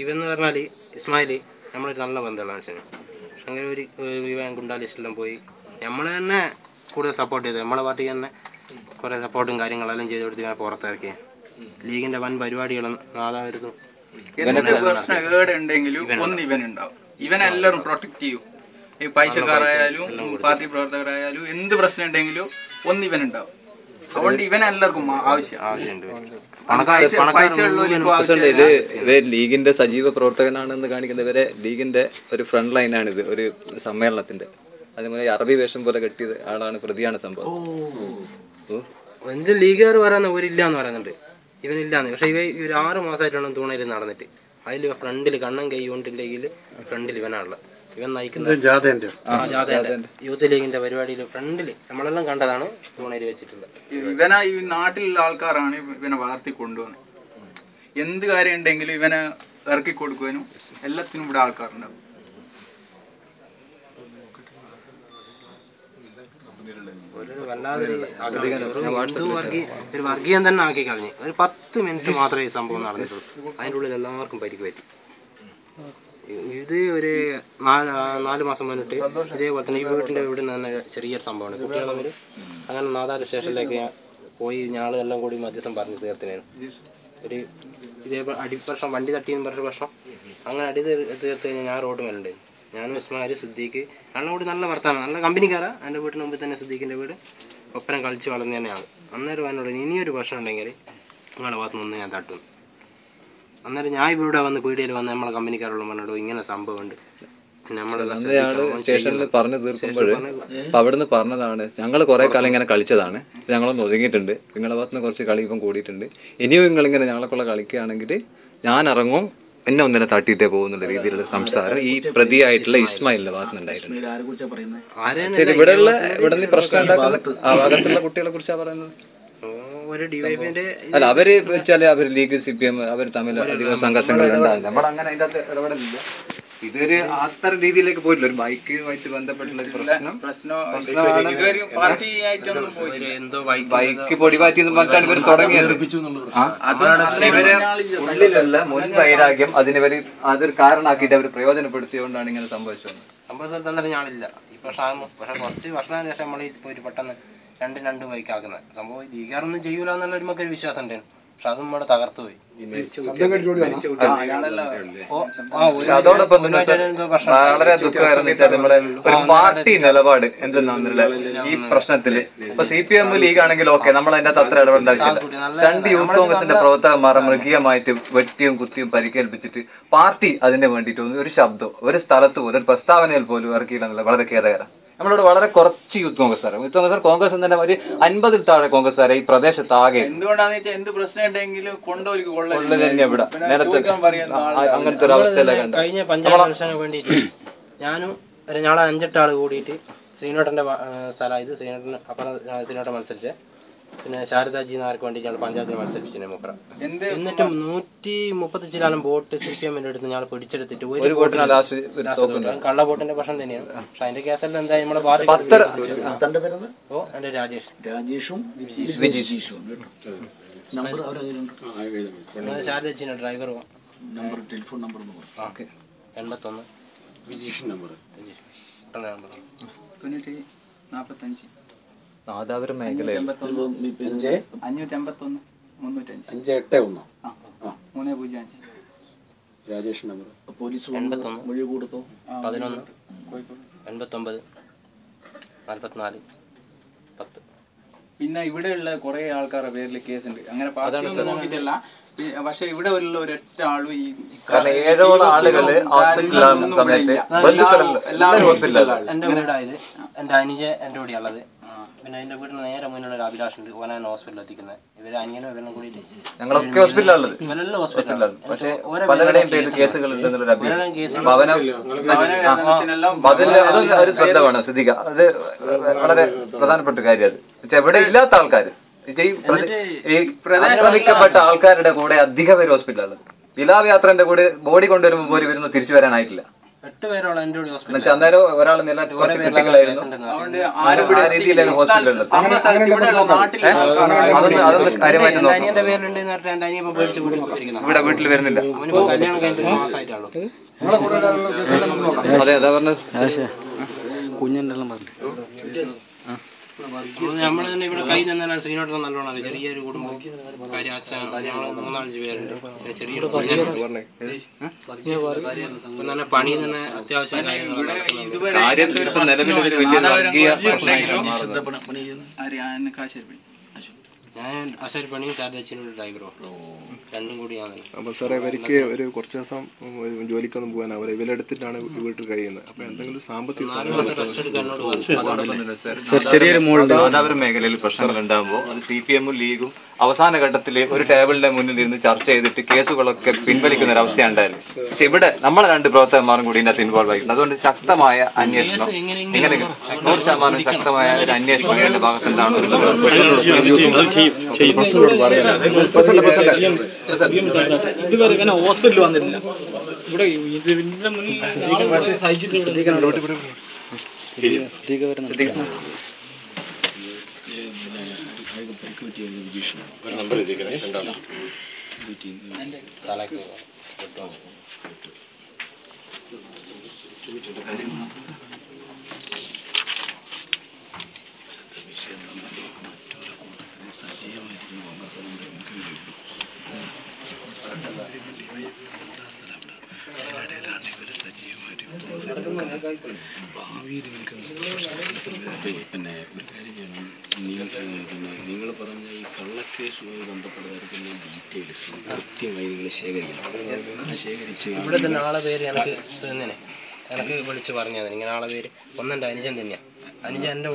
ഇവന്ന് പറഞ്ഞാൽ ഇസ്മായിൽ നമ്മളൊരു നല്ല ബന്ധമുള്ള മനുഷ്യന്. അങ്ങനെ ഒരു ഇവൻ ഗുണ്ടാ ലിസ്റ്റിലെല്ലാം പോയി നമ്മൾ തന്നെ കൂടുതൽ സപ്പോർട്ട് ചെയ്തു. നമ്മളെ പാർട്ടിക്ക് തന്നെ കുറേ സപ്പോർട്ടും കാര്യങ്ങളെല്ലാം ചെയ്ത് കൊടുത്ത് ഇവനെ പുറത്തിറക്കി. ലീഗിൻ്റെ വൻ പരിപാടികളും നാദാവരുത്തും. എന്ത് പ്രശ്നം എവിടെ ഉണ്ടെങ്കിലും ഒന്ന് ഇവനുണ്ടാവും. ഇവനെല്ലാവരും പ്രൊട്ടക്ട് ചെയ്യും. ഈ പൈസക്കാരായാലും പാർട്ടി പ്രവർത്തകരായാലും എന്ത് പ്രശ്നം ഉണ്ടെങ്കിലും ഒന്ന് ഇവനുണ്ടാവും. അതുകൊണ്ട് ഇവനെല്ലാവർക്കും ആവശ്യമുണ്ട്. ഇത് ലീഗിന്റെ സജീവ പ്രവർത്തകനാണെന്ന് കാണിക്കുന്ന ഇവരെ ലീഗിന്റെ ഒരു ഫ്രണ്ട് ലൈനാണിത്. ഒരു സമ്മേളനത്തിന്റെ അതുപോലെ അറബി വേഷം പോലെ കെട്ടിയത് ആളാണ്, പ്രതിയാണ് സംഭവം. എന്ത് ലീഗുകാർ പറയുന്ന ഇവരില്ലാന്ന് പറയുന്നുണ്ട്, ഇവനില്ലാന്ന്. പക്ഷെ ഒരു 6 മാസമായിട്ടാണ് തൂണയിൽ നടന്നിട്ട്. അതിൽ ഫ്രണ്ടിൽ കണ്ണൻ കൈ കൊണ്ടില്ലെങ്കിൽ ഫ്രണ്ടിൽ ഇവനാണുള്ളത്. ഇവൻ നയിക്കുന്നത് യൂത്ത് ലീഗിന്റെ പരിപാടിയിൽ ഫ്രണ്ടിൽ നമ്മളെല്ലാം കണ്ടതാണ് തൂണയിൽ വെച്ചിട്ടുള്ളത്. ഇവനെ ഈ നാട്ടിലുള്ള ആൾക്കാരാണ് ഇവനെ വളർത്തി കൊണ്ടുവന്നത്. എന്ത് കാര്യം ഉണ്ടെങ്കിലും ഇവനെ ഇറക്കി കൊടുക്കുവാനും എല്ലാത്തിനും ഇവിടെ ആൾക്കാരുണ്ടാവും. ഒരു വർഗീയം തന്നെ ആക്കി കളഞ്ഞ്. ഒരു 10 മിനിറ്റ് മാത്രമേ ഈ സംഭവം നടന്നിട്ടുള്ളൂ. അതിൻ്റെ ഉള്ളിൽ എല്ലാവർക്കും പരിക്ക് പറ്റി. ഇത് ഒരു 4 മാസം മുന്നിട്ട് ഇതേപോലെ തന്നെ ഈ വീട്ടിൻ്റെ ഇവിടെ നിന്ന് തന്നെ ചെറിയൊരു സംഭവമാണ്. കുട്ടികൾ തമ്മിൽ അങ്ങനെ നാദാര സ്റ്റേഷനിലേക്ക് പോയി ഞങ്ങളെല്ലാം കൂടി മധ്യസ്ഥം പറഞ്ഞ് തീർത്തിനായിരുന്നു. ഒരു ഇതേപോലെ അടിപ്രശ്നം, വണ്ടി തട്ടിയെന്ന് പറഞ്ഞ പ്രശ്നം. അങ്ങനെ തീർത്ത് കഴിഞ്ഞാൽ ഞാൻ റോഡ് മേലുണ്ടായിരുന്നു. ഞാനും ഇസ്മായിൽ, സിദ്ദീഖ് ഞങ്ങളുടെ കൂടി നല്ല വർത്താനം, നല്ല കമ്പനിക്കാരാണ്. എൻ്റെ വീട്ടിന് മുമ്പിൽ തന്നെ സിദ്ദീഖിൻ്റെ വീട്. ഒപ്പരം കളിച്ച് വളർന്നു തന്നെയാണ്. അന്നേരം എന്നോട് ഇനിയൊരു പ്രശ്നം ഉണ്ടെങ്കിൽ നിങ്ങളുടെ ഭാഗത്ത് നിന്ന് ഞാൻ തട്ടുന്നു. അന്നേരം ഞാൻ ഇവിടെ വന്ന് പീടികയിൽ വന്ന് നമ്മളെ കമ്പനിക്കാരോട് പറഞ്ഞിട്ടോ ഇങ്ങനെ സംഭവമുണ്ട്. സ്റ്റേഷനിൽ പറഞ്ഞു തീർക്കുമ്പോൾ അവിടുന്ന് പറഞ്ഞതാണ്, ഞങ്ങൾ കുറെ കാലം ഇങ്ങനെ കളിച്ചതാണ്, ഞങ്ങളൊന്ന് ഒതുങ്ങിയിട്ടുണ്ട്, നിങ്ങളുടെ ഭാഗത്തുനിന്ന് കുറച്ച് കളി ഇപ്പം കൂടിയിട്ടുണ്ട്, ഇനിയും നിങ്ങളിങ്ങനെ ഞങ്ങളെക്കുള്ള കളിക്കുകയാണെങ്കിൽ ഞാൻ ഇറങ്ങും, എന്നെ ഒന്നിനെ തട്ടിയിട്ടേ പോകുന്നുള്ള രീതിയിലുള്ള സംസാരം ഈ പ്രതിയായിട്ടുള്ള ഇസ്മായിലിന്റെ ഭാഗത്തുനിന്നുണ്ടായിരുന്നു. ഇവിടെ പ്രശ്നം ഉണ്ടാക്കുന്ന ആ ഭാഗത്തുള്ള കുട്ടികളെ കുറിച്ചാണ് പറയുന്നത്. അല്ല, അവര് വെച്ചാല് അവര് ലീഗ് CPM അവർ തമ്മിൽ അധികം സംഘർഷങ്ങൾ ഉണ്ടാവില്ല. നമ്മൾ അങ്ങനെ അതിന്റെ അകത്ത് ഇടപെടലില്ല. ഇതൊരു അത്തരം രീതിയിലേക്ക് പോയിട്ടില്ല. ഒരു ബൈക്കുമായിട്ട് ബന്ധപ്പെട്ടുള്ള ബൈക്ക് പൊടിമാറ്റി പറഞ്ഞാണ് ഇവർ തുടങ്ങിയത്. ഉള്ളിലുള്ള മുൻ വൈരാഗ്യം അതിനിവര് അതൊരു കാരണമാക്കിയിട്ട് അവർ പ്രയോജനപ്പെടുത്തിയോണ്ടാണ് ഇങ്ങനെ സംഭവിച്ചത്. സംഭവസ്ഥലത്ത് ഞാനില്ല ഈ പ്രശ്നം. പക്ഷെ കുറച്ച് വർഷത്തിന് ശേഷം നമ്മൾ പോയിട്ട് പെട്ടെന്ന് രണ്ട് ബൈക്കാക്കുന്നത് സംഭവം. ലീഗാറൊന്നും ചെയ്യൂല എന്നുള്ള നമുക്കൊരു വിശ്വാസം ഉണ്ടായിരുന്നു. പക്ഷെ അതും ഇവിടെ തകർത്തു പോയി. അതോടൊപ്പം വളരെ ദുഃഖകരമെന്ന് നമ്മുടെ ഒരു പാർട്ടി നിലപാട് എന്തെന്നാ ഈ പ്രശ്നത്തില്. ഇപ്പൊ CPM ലീഗ് ആണെങ്കിൽ ഓക്കെ, നമ്മൾ അതിന്റെ അത്ര ഇടപെടേണ്ട ആവശ്യമില്ല. 2 യൂത്ത് കോൺഗ്രസിന്റെ പ്രവർത്തകന്മാരെ മൃഗീയമായിട്ട് വെട്ടിയും കുത്തിയും പരിക്കേൽപ്പിച്ചിട്ട് പാർട്ടി അതിന് വേണ്ടിയിട്ട് ഒരു ശബ്ദം ഒരു സ്ഥലത്ത് പോലും ഒരു പ്രസ്താവനയിൽ പോലും ഇറക്കിയില്ല. വളരെ ഖേദകരം. നമ്മളോട് വളരെ കുറച്ച് യൂത്ത് കോൺഗ്രസ് കോൺഗ്രസ് തന്നെ ഒരു 50-ൽ താഴെ കോൺഗ്രസ്സുകാരെ ഈ പ്രദേശത്താകെ. എന്തുകൊണ്ടാന്ന് വെച്ചാൽ എന്ത് പ്രശ്നം ഉണ്ടെങ്കിലും ഇവിടെ അങ്ങനത്തെ ഒരു അവസ്ഥയിലൊക്കെ. കഴിഞ്ഞ പഞ്ചായത്ത് ഇലക്ഷന് വേണ്ടിയിട്ട് ഞാനും ഞങ്ങളെ 5-8 ആൾ കൂടിയിട്ട് ശ്രീനോട്ടന്റെ സ്ഥലമായത്. ശ്രീനോട്ടന് അപ്പുറം ശ്രീനോട്ടൻ മത്സരിച്ച്, പിന്നെ ശാരദാജി നാർക്ക് വേണ്ടി ഞങ്ങൾ പഞ്ചായത്തിൽ മത്സരിച്ചിരുന്നു മുപ്പറ. എന്നിട്ടും 135 വോട്ട് CPM എടുത്ത് ഞങ്ങൾ പിടിച്ചെടുത്തിട്ട് ഒരു കള്ള വോട്ടിന്റെ പ്രശ്നം തന്നെയാണ്. പക്ഷെ അതിന്റെ കേസെല്ലാം എന്താ നമ്മുടെ എന്റെ ശാരദാജിന്റെ ഡ്രൈവർ 81 നാദാപുരം മേഖലയിൽ 581 381 രാജേഷ് നമ്പർ. പോലീസ് 81 മൊഴി കൊടുത്തോ? 11 89 44 10. പിന്നെ ഇവിടെയുള്ള കുറെ ആൾക്കാരുടെ പേരിൽ കേസുണ്ട്. അങ്ങനെ പാർട്ടിയൊന്നും നോക്കിയിട്ടല്ല. പക്ഷെ ഇവിടെ ഉള്ള ഒരൊറ്റ ആളും ഈ 7 ആളുകള് എന്റെ വീടായത്. എന്റെ അനിയ എന്റെ കൂടെ ഉള്ളത്. പിന്നെ അതിന്റെ വീടിന് നേരെ മുന്നിലുള്ള ഒരു അഭിലാഷുണ്ട്. ഓനാണ് ഹോസ്പിറ്റലിൽ എത്തിക്കുന്നത്. ഇവര് അനിയനും ഇവരും കൂടിയിട്ട് ഞങ്ങളൊക്കെ ഹോസ്പിറ്റലിലുള്ളത്. ഇവരെല്ലാം ഹോസ്പിറ്റലിലാണ്. പക്ഷെ പലരുടെയും പേര് കേസുകൾ ഉണ്ടെന്നുള്ള ഒരു ശ്രദ്ധ വേണം ശ്രദ്ധിക്കുക. അത് വളരെ പ്രധാനപ്പെട്ട കാര്യം. അത് പക്ഷെ എവിടെ ഇല്ലാത്ത ആൾക്കാര് ശ്രമിക്കപ്പെട്ട ആൾക്കാരുടെ കൂടെ അധികം പേര് ഹോസ്പിറ്റലുള്ളത്. വിലാപയാത്രന്റെ കൂടെ ബോഡി കൊണ്ടുവരുമ്പോൾ പോലും ഇവരൊന്നും തിരിച്ചു വരാനായിട്ടില്ല. 8 പേരോളം എൻ്റെ കൂടെ ഹോസ്പിറ്റലിൽ. എന്നുവെച്ചാൽ അന്നേരം ഒരാൾ നിലത്ത് കുറച്ച് ക്രിട്ടിക്കലായിരുന്നു. അതുകൊണ്ട് ആ രീതിയിലായിരുന്നു ഹോസ്പിറ്റലിൽ. അതൊന്നും കാര്യമായിട്ട് നോക്കാം. അനിയൻ്റെ പേരുണ്ടെന്ന് പറഞ്ഞാൽ എൻ്റെ അനിയൻ പേടിച്ച് കൂടിയിരിക്കുന്നു. ഇവിടെ വീട്ടിൽ വരുന്നില്ല. അവനിപ്പോൾ കല്യാണം കഴിഞ്ഞിട്ട് 1 മാസമായിട്ടുള്ളൂ. അതെ അതാ പറഞ്ഞത്. കുഞ്ഞെല്ലാം പറഞ്ഞു നമ്മൾ തന്നെ ഇവിടെ കൈ തന്നാലാണ് ശ്രീനോട്ട് നല്ലോണം ചെറിയൊരു കുടുംബം കാര്യം അച്ഛൻ ഞങ്ങൾ 3-4 പേരുണ്ട്. ചെറിയൊരു നല്ല പണി തന്നെ അത്യാവശ്യം കാര്യത്തിൽ ഇപ്പം നിലവിൽ ഒരു വലിയ വർഗീയ ഞാൻ അസൽ പണിയും ചാർജ് ഡ്രൈവറോ രണ്ടും കൂടിയാണ്. അപ്പൊ സാറേ ഇവർക്ക് ഒരു കുറച്ച് ദിവസം ജോലിക്കൊന്നും പോകാൻ അവർ ഇവരെടുത്തിട്ടാണ് വീട്ടിൽ കഴിയുന്നത്. അപ്പൊ എന്തെങ്കിലും സാമ്പത്തിക നാദാപുരം മേഖലയിൽ പ്രശ്നങ്ങൾ ഉണ്ടാകുമ്പോൾ അത് CPM ലീഗും അവസാന ഘട്ടത്തിൽ ഒരു ടേബിളിന്റെ മുന്നിൽ ഇരുന്ന് ചർച്ച ചെയ്തിട്ട് കേസുകളൊക്കെ പിൻവലിക്കുന്ന ഒരു അവസ്ഥ ഉണ്ടായിരുന്നു. പക്ഷെ ഇവിടെ നമ്മളെ 2 പ്രവർത്തകന്മാരും കൂടി ഇതിനകത്ത് ഇൻവോൾവ് ആയിട്ടുണ്ട്. അതുകൊണ്ട് ശക്തമായ അന്വേഷണം ഇങ്ങനെ 100% ശക്തമായ ഒരു അന്വേഷണം ഇതിന്റെ ഭാഗത്തുണ്ടാണ്. ഇതുവരെ ഇങ്ങനെ ഹോസ്പിറ്റലിൽ വന്നിട്ടില്ല. ഇവിടെ ഇതിന്റെ മുന്നിൽ പിന്നെ ഒരു കാര്യം ചെയ്യണം. നിങ്ങൾ പറഞ്ഞ ഈ കള്ളക്കേസുമായി ബന്ധപ്പെട്ടതായിരിക്കുന്ന ഡീറ്റെയിൽസ് കൃത്യമായി നിങ്ങൾ ശേഖരിക്കണം. ശേഖരിച്ച് ഇവിടെ തന്നെ ആളെ പേര് എനിക്ക് തന്നെ എനിക്ക് വിളിച്ച് പറഞ്ഞു തന്നെ ഇങ്ങനെ ആളെ പേര് ഒന്നെൻ്റെ അനുജൻ തന്നെയാണ്. അനുജൻ എൻ്റെ